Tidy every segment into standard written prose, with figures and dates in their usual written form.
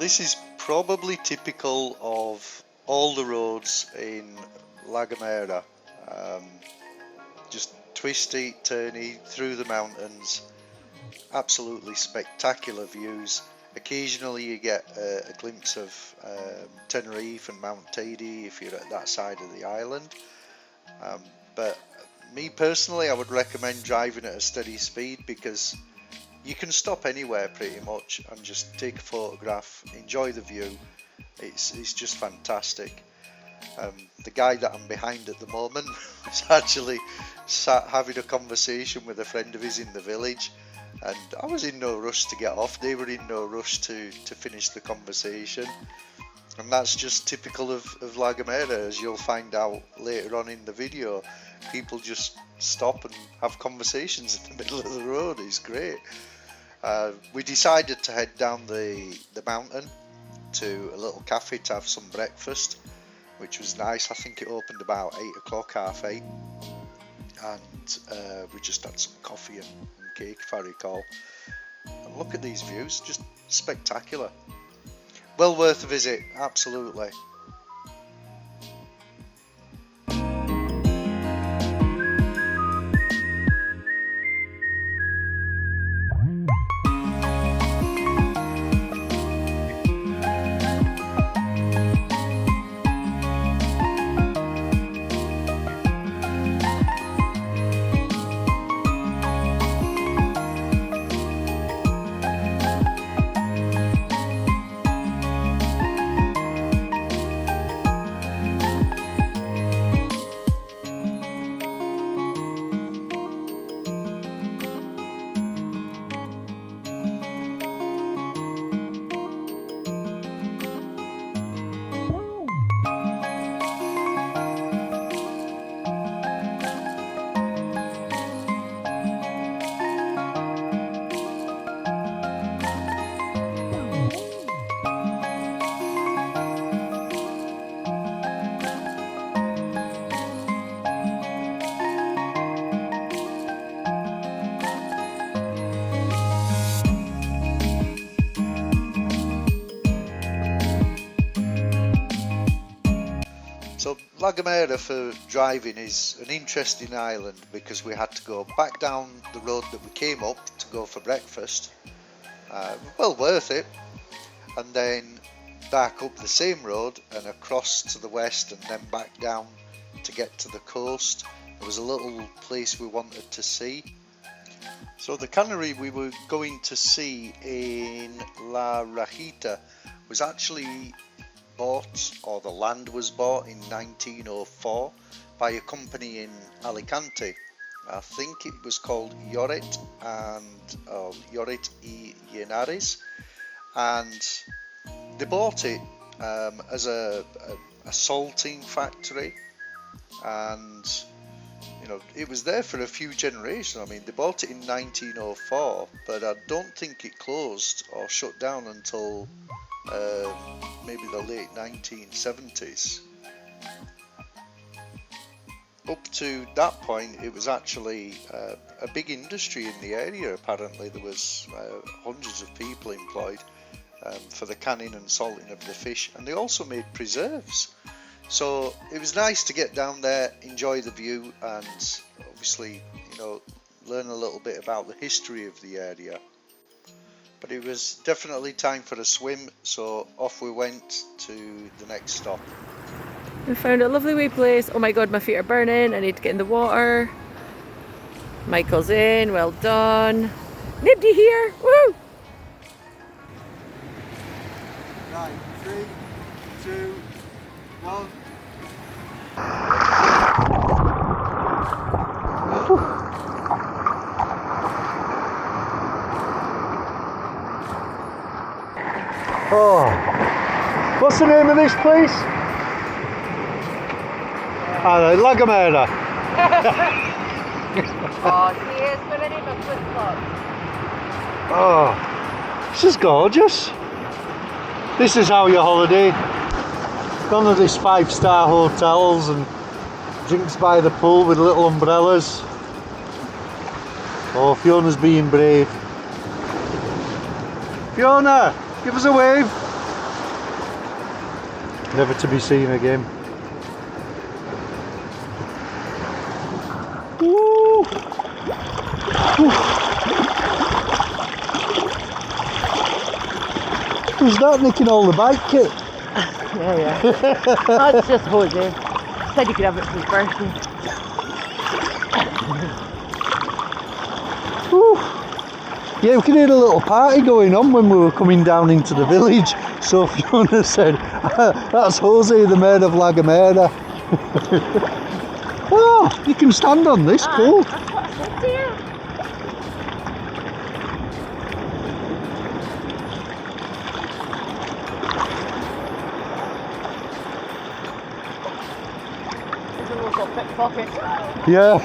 This is probably typical of all the roads in La Gomera. Just twisty, turny, through the mountains. Absolutely spectacular views. Occasionally you get a glimpse of Tenerife and Mount Teide if you're at that side of the island. But me personally, I would recommend driving at a steady speed because you can stop anywhere pretty much and just take a photograph, enjoy the view. It's just fantastic. The guy that I'm behind at the moment was actually sat having a conversation with a friend of his in the village, and I was in no rush to get off. They were in no rush to finish the conversation, and that's just typical of La Gomera, as you'll find out later on in the video. People just stop and have conversations in the middle of the road. It's great. We decided to head down the mountain to a little cafe to have some breakfast, which was nice. I think it opened about 8 o'clock, half 8, and we just had some coffee and cake, if I recall. And look at these views, just spectacular. Well worth a visit, absolutely. So La Gomera for driving is an interesting island because we had to go back down the road that we came up to go for breakfast. Well worth it. And then back up the same road and across to the west and then back down to get to the coast. There was a little place we wanted to see. So the cannery we were going to see in La Rajita was actually bought, or the land was bought in 1904 by a company in Alicante. I think it was called Lloret y Llenares, and they bought it as a salting factory, and you know, it was there for a few generations. I mean, they bought it in 1904, but I don't think it closed or shut down until maybe the late 1970s. Up to that point, it was actually a big industry in the area. Apparently there was hundreds of people employed for the canning and salting of the fish, and they also made preserves. So it was nice to get down there, enjoy the view, and obviously, you know, learn a little bit about the history of the area. But it was definitely time for a swim, so off we went to the next stop. We found a lovely wee place. Oh my god, my feet are burning. I need to get in the water. Michael's in, well done. Nibdy here, woo! Right, 3, 2, 1. Oh, what's the name of this place? La Gomera. Oh, see, it's going to need my flip-flops. Oh, this is gorgeous. This is how you holiday. None of these 5-star hotels and drinks by the pool with little umbrellas. Oh, Fiona's being brave. Fiona, give us a wave. never to be seen again. Woo! Who's that nicking all the bike kit? Yeah. That's just Jose. Said you could have it for his birthday. Woo. Yeah, we could hear a little party going on when we were coming down into the village. So Fiona said, that's Jose, the mayor of La Gomera. Oh, you can stand on this, cool. That's what I said to you. It's a local pickpocket. Yeah.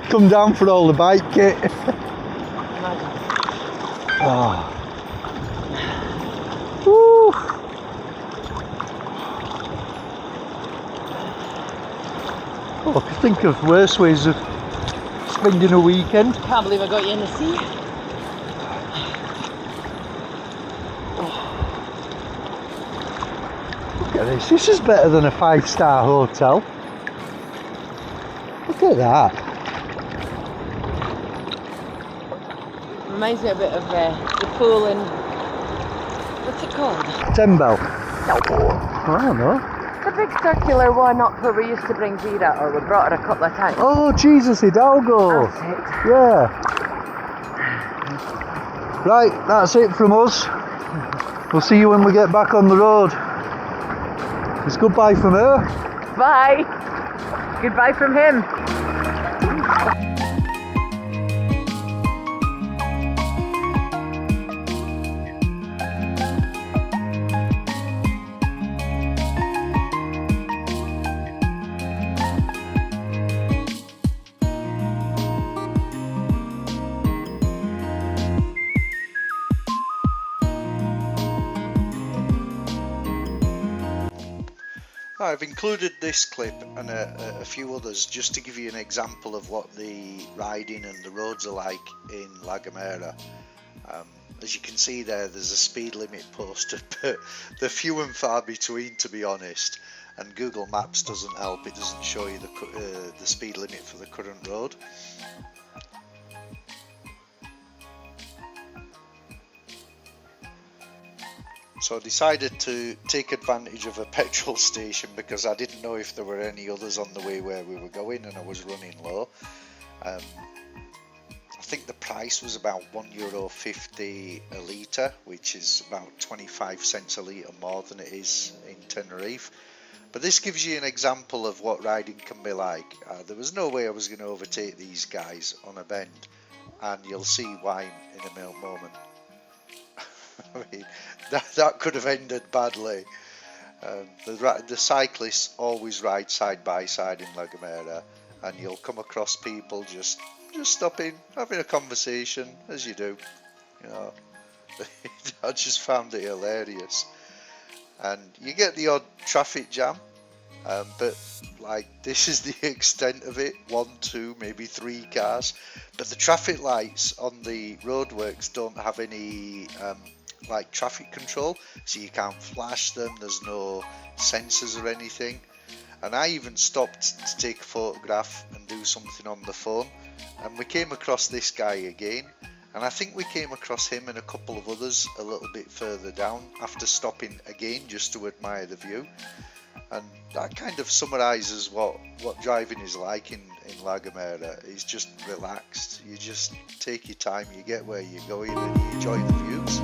Come down for all the bike kit. Imagine. Oh. Woo. Oh, I could think of worse ways of spending a weekend. Can't believe I got you in the sea. Look at this. This is better than a 5-star hotel. Look at that. Reminds me a bit of the pool in, what's it called? Tembel. No. I don't know. The big circular one up where we used to bring Vera, or we brought her a couple of times. Oh, Jesus Hidalgo. That's it. Yeah. Right, that's it from us. We'll see you when we get back on the road. It's goodbye from her. Bye. Goodbye from him. I've included this clip and a few others just to give you an example of what the riding and the roads are like in La Gomera. As you can see there's a speed limit posted, but they're few and far between, to be honest, and Google Maps doesn't help. It doesn't show you the speed limit for the current road. So I decided to take advantage of a petrol station because I didn't know if there were any others on the way where we were going, and I was running low. I think the price was about €1.50 a litre, which is about 25 cents a litre more than it is in Tenerife. But this gives you an example of what riding can be like. There was no way I was going to overtake these guys on a bend, and you'll see why in a moment. I mean, that could have ended badly. The cyclists always ride side by side in La Gomera, and you'll come across people just stopping, having a conversation, as you do. You know, I just found it hilarious. And you get the odd traffic jam, but like this is the extent of it. 1, 2, maybe 3 cars. But the traffic lights on the roadworks don't have any like traffic control, so you can't flash them. There's no sensors or anything. And I even stopped to take a photograph and do something on the phone, and we came across this guy again, and I think we came across him and a couple of others a little bit further down after stopping again just to admire the view. And that kind of summarises what driving is like in La Gomera. It's just relaxed. You just take your time, you get where you're going, and you enjoy the views.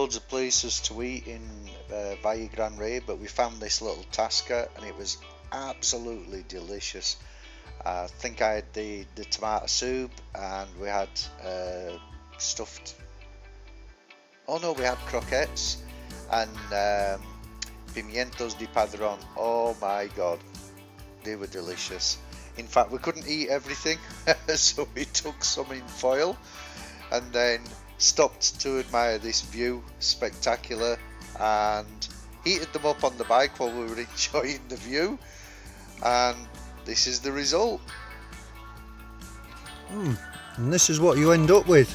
loads of places to eat in Valle Gran Rey, but we found this little tasca and it was absolutely delicious. I think I had the tomato soup, and we had stuffed, oh no, we had croquettes and pimientos de padron. Oh my god, they were delicious. In fact, we couldn't eat everything, so we took some in foil and then stopped to admire this view, spectacular, and heated them up on the bike while we were enjoying the view, and this is the result. And this is what you end up with.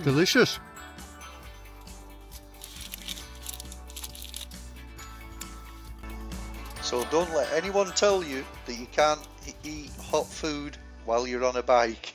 Delicious. So don't let anyone tell you that you can't eat hot food while you're on a bike.